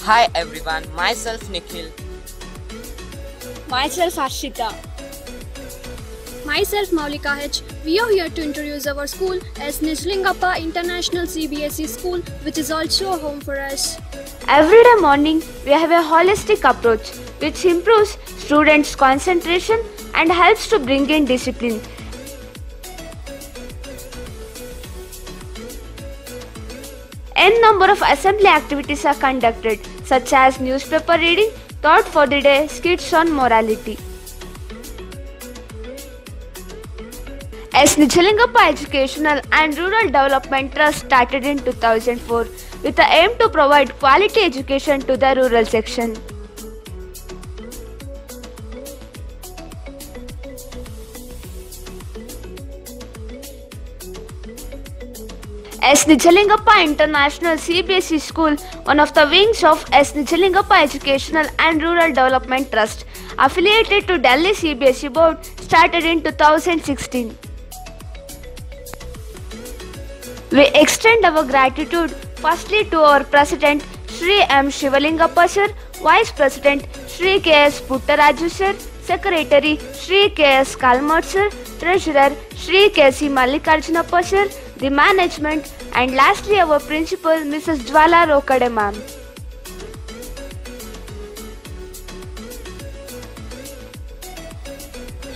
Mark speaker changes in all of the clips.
Speaker 1: Hi everyone, myself Nikhil.
Speaker 2: Myself Ashita.
Speaker 3: Myself Maulika H. We are here to introduce our school as Nijlingappa International CBSE School, which is also a home for us.
Speaker 4: Everyday morning, we have a holistic approach which improves students' concentration and helps to bring in discipline. N number of assembly activities are conducted, such as newspaper reading, thought for the day, skits on morality. S. Nijlingappa Educational and Rural Development Trust started in 2004 with the aim to provide quality education to the rural section. S. Nijlingappa International CBSE School, one of the wings of S. Nijlingappa Educational and Rural Development Trust, affiliated to Delhi CBSE Board, started in 2016. We extend our gratitude firstly to our President Shri M. Shivalingappa Sir, Vice President Shri K.S. Puttaraju Sir, Secretary Shri K.S. Kalmar Sir, Treasurer Shri K.C. Mallikarjunappa Sir, the management, and lastly our Principal Mrs. Jwala Rokade Ma'am.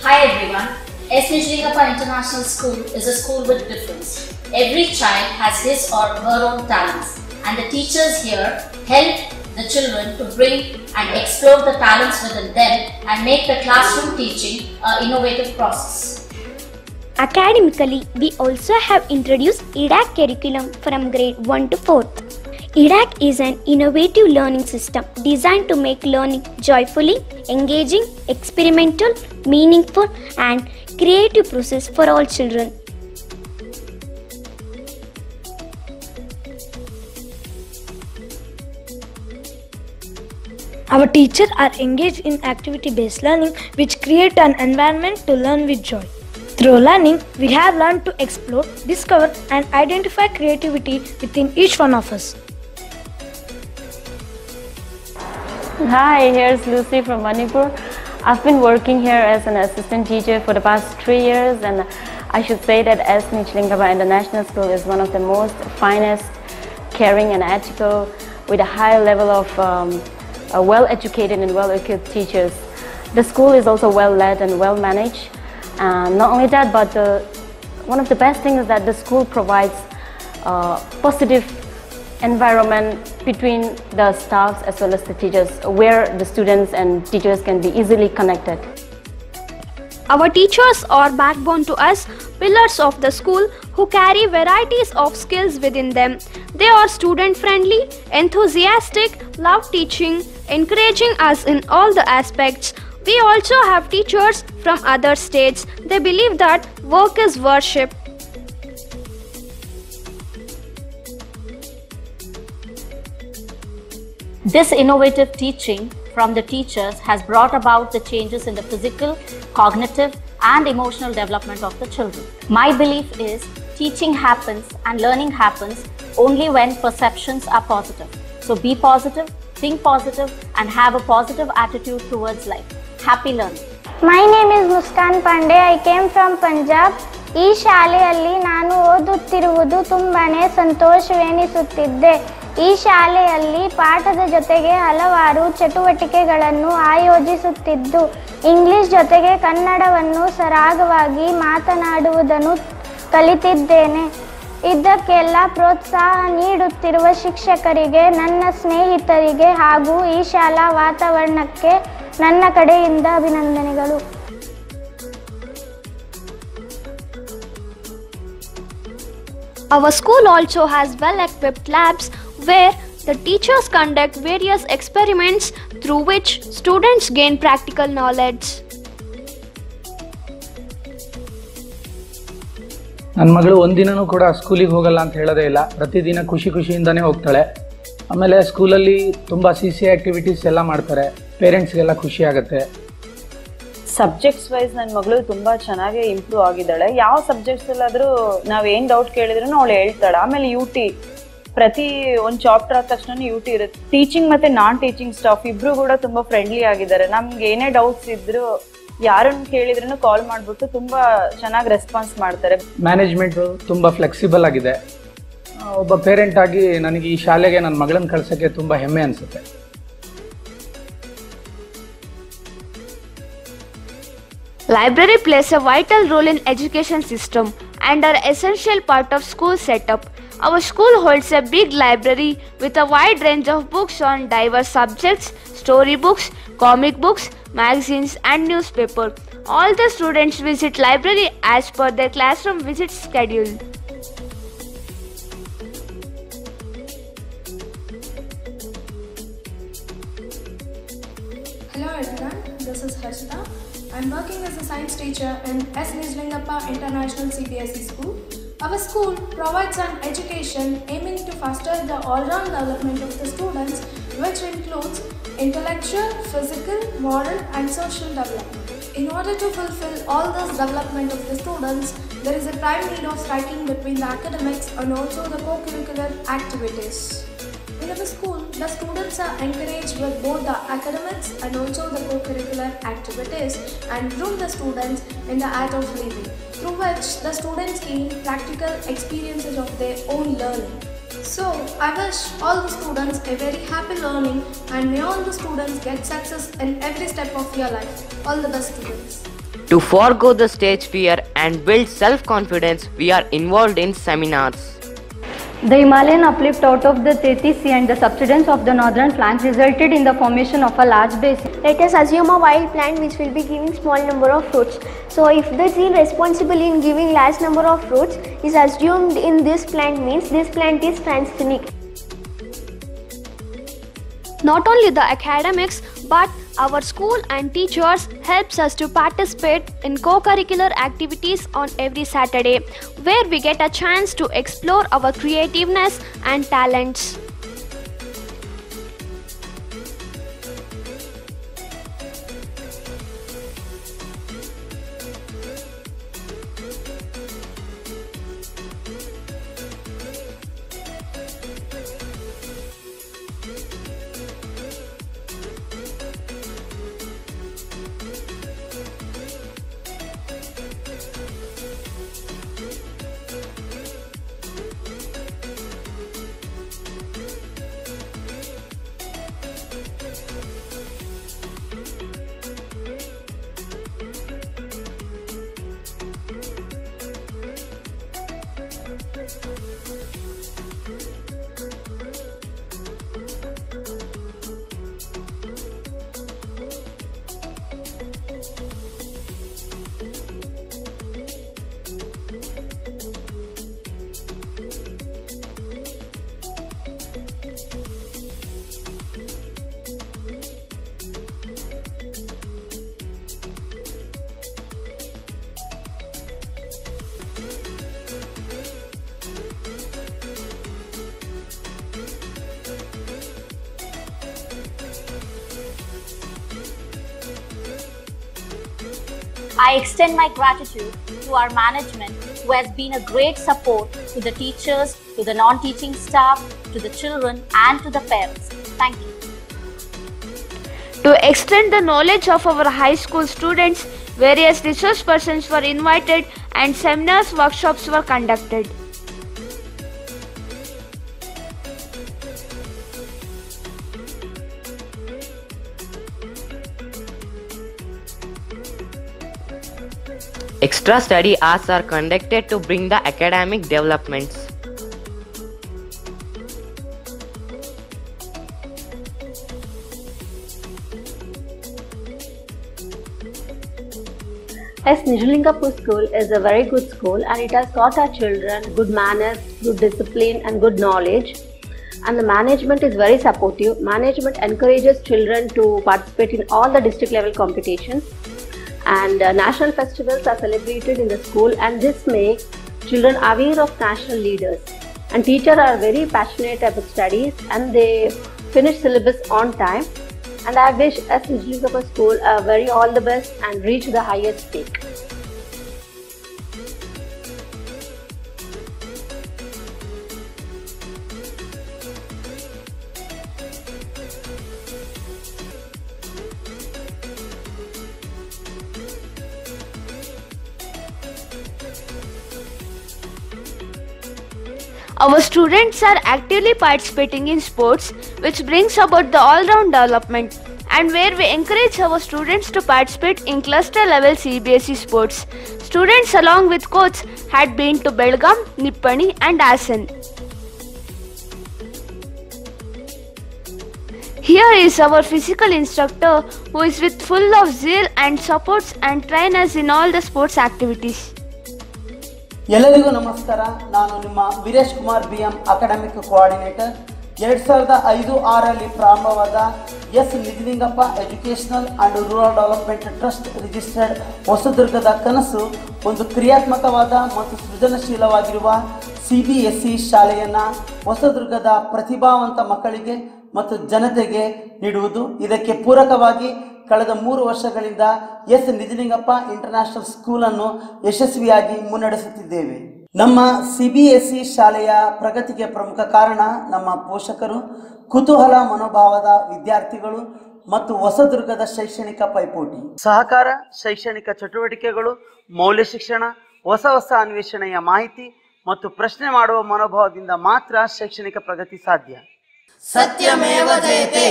Speaker 5: Hi everyone, S. Nijlingappa International School is a school with difference. Every child has his or her own talents, and the teachers here help the children to bring and explore the talents within them and make the classroom teaching an innovative process.
Speaker 6: Academically, we also have introduced EDAC curriculum from grade 1 to 4th. EDAC is an innovative learning system designed to make learning joyfully, engaging, experimental, meaningful, and creative process for all children.
Speaker 2: Our teachers are engaged in activity-based learning, which create an environment to learn with joy. Through learning, we have learned to explore, discover, and identify creativity within each one of us.
Speaker 7: Hi, here's Lucy from Manipur. I've been working here as an assistant teacher for the past 3 years, and I should say that S. Nijlingappa International School is one of the most finest, caring and ethical, with a high level of well-educated and well-equipped teachers. The school is also well-led and well-managed. Not only that, but one of the best things is that the school provides a positive environment between the staffs as well as the teachers, where the students and teachers can be easily connected.
Speaker 3: Our teachers are backbone to us, pillars of the school who carry varieties of skills within them. They are student-friendly, enthusiastic, love teaching, encouraging us in all the aspects. We also have teachers from other states. They believe that work is worship.
Speaker 5: This innovative teaching from the teachers has brought about the changes in the physical, cognitive, and emotional development of the children. My belief is teaching happens and learning happens only when perceptions are positive. So be positive, think positive, and have a positive attitude towards life. Happy learning.
Speaker 6: My name is Muskan Pandey. I came from Punjab. ಈ ಶಾಲೆಯಲ್ಲಿ ನಾನು ಓದುತ್ತಿರುವುದು ತುಂಬಾನೇ ಸಂತೋಷವೆನಿಸುತ್ತಿದೆ. ಈ ಶಾಲೆಯಲ್ಲಿ ಪಾಠದ ಜೊತೆಗೆ ಹಲವಾರು ಚಟುವಟಿಕೆಗಳನ್ನು ಆಯೋಜಿಸುತ್ತಿದ್ದು, ಇಂಗ್ಲಿಷ್ ಜೊತೆಗೆ ಕನ್ನಡವನ್ನು ಸರಾಗವಾಗಿ ಮಾತನಾಡುವುದನ್ನು ಕಲಿತಿದ್ದೇನೆ. ಇದಕ್ಕೆಲ್ಲ ಪ್ರೋತ್ಸಾಹ ನೀಡುತ್ತಿರುವ ಶಿಕ್ಷಕರಿಗೆ, ನನ್ನ ಸ್ನೇಹಿತರಿಗೆ ಹಾಗೂ ಈ ಶಾಲಾ ವಾತಾವರಣಕ್ಕೆ ನನ್ನ ಕಡೆಯಿಂದ ಅಭಿನಂದನೆಗಳು.
Speaker 3: Our school also has well-equipped labs where the teachers conduct various experiments through which students gain practical knowledge.
Speaker 8: ನನ್ನ ಮಗಳು ಒಂದಿನನೂ ಕೂಡ ಸ್ಕೂಲಿಗೆ ಹೋಗಲ್ಲ ಅಂತ ಹೇಳೋದೇ ಇಲ್ಲ. ಪ್ರತಿದಿನ ಖುಷಿಯಿಂದನೇ ಹೋಗ್ತಾಳೆ. ಆಮೇಲೆ ಸ್ಕೂಲಲ್ಲಿ ತುಂಬ CC ಆ್ಯಕ್ಟಿವಿಟೀಸ್ ಎಲ್ಲ ಮಾಡ್ತಾರೆ. ಪೇರೆಂಟ್ಸ್ಗೆಲ್ಲ ಖುಷಿ ಆಗುತ್ತೆ.
Speaker 9: ಸಬ್ಜೆಕ್ಟ್ಸ್ ವೈಸ್ ನನ್ನ ಮಗಳು ತುಂಬ ಚೆನ್ನಾಗಿ ಇಂಪ್ರೂವ್ ಆಗಿದ್ದಾಳೆ. ಯಾವ ಸಬ್ಜೆಕ್ಟ್ಸ್ ಅಲ್ಲಾದರೂ ನಾವು ಏನು ಡೌಟ್ ಕೇಳಿದ್ರು ಅವಳು ಹೇಳ್ತಾಳೆ. ಆಮೇಲೆ UT ಪ್ರತಿ ಒಂದು ಚಾಪ್ಟರ್ ಆದ ತಕ್ಷಣ ಯೂಟಿ ಇರುತ್ತೆ. ಟೀಚಿಂಗ್ ಮತ್ತೆ ನಾನ್ ಟೀಚಿಂಗ್ ಸ್ಟಾಫ್ ಇಬ್ರು ಕೂಡ ತುಂಬಾ ಫ್ರೆಂಡ್ಲಿ ಆಗಿದ್ದಾರೆ. ನಮ್ಗೆ ಏನೇ ಡೌಟ್ಸ್ ಇದ್ರು ಯಾರನ್ನು ಕೇಳಿದ್ರೂ ಕಾಲ್ ಮಾಡ್ಬಿಟ್ಟು ತುಂಬಾ ಚೆನ್ನಾಗಿ ರೆಸ್ಪಾನ್ಸ್ ಮಾಡ್ತಾರೆ.
Speaker 8: ಮ್ಯಾನೇಜ್ಮೆಂಟ್ ತುಂಬಾ ಫ್ಲೆಕ್ಸಿಬಲ್ ಆಗಿದೆ. ಒಬ್ಬ ಪೇರೆಂಟ್ ಆಗಿ ನನಗೆ ಈ ಶಾಲೆಗೆ ನನ್ನ ಮಗಳನ್ನ ಕಳ್ಸೋಕ್ಕೆ ತುಂಬಾ ಹೆಮ್ಮೆ ಅನಿಸುತ್ತೆ.
Speaker 4: Library plays a vital role in education system and are essential part of school setup. Our school holds a big library with a wide range of books on diverse subjects, story books, comic books, magazines and newspaper. All the students visit library as per their classroom visit schedule.
Speaker 10: Hello everyone, this is Harshita. I'm working as a science teacher in S. Nijlingappa International CBSE School. Our school provides an education aiming to foster the all-round development of the students, which includes intellectual, physical, moral and social development. In order to fulfill all this development of the students, there is a prime need of striking between the academics and also the co-curricular activities. In our school, the students are encouraged with both the academics and also the co-curricular activities and groom the students in the art of living, through which the students gain practical experiences of their own learning. So, I wish all the students a very happy learning and may all the students get success in every step of your life. All the best students.
Speaker 1: To forego the stage fear and build self-confidence, we are involved in seminars.
Speaker 11: The Himalayan uplift out of the Tethys Sea and the subsidence of the northern flank resulted in the formation of a large basin.
Speaker 6: Let us assume a wild plant which will be giving small number of fruits. So if the gene responsible in giving large number of fruits is assumed in this plant, means this plant is transgenic.
Speaker 3: Not only the academics, but our school and teachers helps us to participate in co-curricular activities on every Saturday, where we get a chance to explore our creativeness and talents.
Speaker 5: I extend my gratitude to our management, who has been a great support to the teachers, to the non-teaching staff, to the children and to the parents. Thank you.
Speaker 4: To extend the knowledge of our high school students, various resource persons were invited and seminars, workshops were conducted.
Speaker 1: Extra study hours are conducted to bring the academic developments.
Speaker 11: S. Nijlingappa School is a very good school and it has taught our children good manners, good discipline and good knowledge. And the management is very supportive. Management encourages children to participate in all the district level competitions. And national festivals are celebrated in the school, and this makes children aware of national leaders. And teachers are very passionate about studies and they finish syllabus on time. And I wish S. Nijlingappa School very all the best and reach the highest peak.
Speaker 4: Our students are actively participating in sports, which brings about the all-round development, and where we encourage our students to participate in cluster-level CBSE sports. Students along with coach had been to Belgaum, Nippani and Asan. Here is our physical instructor who is with full of zeal and supports and trains us in all the sports activities.
Speaker 12: ಎಲ್ಲರಿಗೂ ನಮಸ್ಕಾರ. ನಾನು ನಿಮ್ಮ Veeresh Kumar BM academic coordinator. 2005-6ರಲ್ಲಿ ಪ್ರಾರಂಭವಾದ S Nijalingappa educational and rural development trust registered ಹೊಸದುರ್ಗದ ಕನಸು ಒಂದು ಕ್ರಿಯಾತ್ಮಕವಾದ ಮತ್ತು ಸೃಜನಶೀಲವಾಗಿರುವ CBSE ಶಾಲೆಯನ್ನು ಹೊಸದುರ್ಗದ ಪ್ರತಿಭಾವಂತ ಮಕ್ಕಳಿಗೆ ಮತ್ತು ಜನತೆಗೆ ನೀಡುವುದು. ಇದಕ್ಕೆ ಪೂರಕವಾಗಿ ಕಳೆದ 3 ವರ್ಷಗಳಿಂದ ಎಸ್ ನಿಜಲಿಂಗಪ್ಪ ಇಂಟರ್ನ್ಯಾಷನಲ್ ಸ್ಕೂಲನ್ನು ಯಶಸ್ವಿಯಾಗಿ ಮುನ್ನಡೆಸುತ್ತಿದ್ದೇವೆ. ನಮ್ಮ CBSE ಶಾಲೆಯ ಪ್ರಗತಿಗೆ ಪ್ರಮುಖ ಕಾರಣ ನಮ್ಮ ಪೋಷಕರು, ಕುತೂಹಲ ಮನೋಭಾವದ ವಿದ್ಯಾರ್ಥಿಗಳು ಮತ್ತು ಹೊಸದುರ್ಗದ ಶೈಕ್ಷಣಿಕ ಪೈಪೋಟಿ. ಸಹಕಾರ, ಶೈಕ್ಷಣಿಕ ಚಟುವಟಿಕೆಗಳು, ಮೌಲ್ಯ ಶಿಕ್ಷಣ, ಹೊಸ ಅನ್ವೇಷಣೆಯ ಮಾಹಿತಿ ಮತ್ತು ಪ್ರಶ್ನೆ ಮಾಡುವ ಮನೋಭಾವದಿಂದ ಮಾತ್ರ ಶೈಕ್ಷಣಿಕ ಪ್ರಗತಿ ಸಾಧ್ಯ. ಸತ್ಯಮೇವ ಜಯತೆ.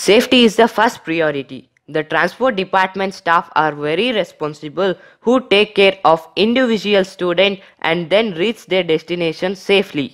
Speaker 1: Safety is the first priority. The transport department staff are very responsible who take care of individual student and then reach their destination safely.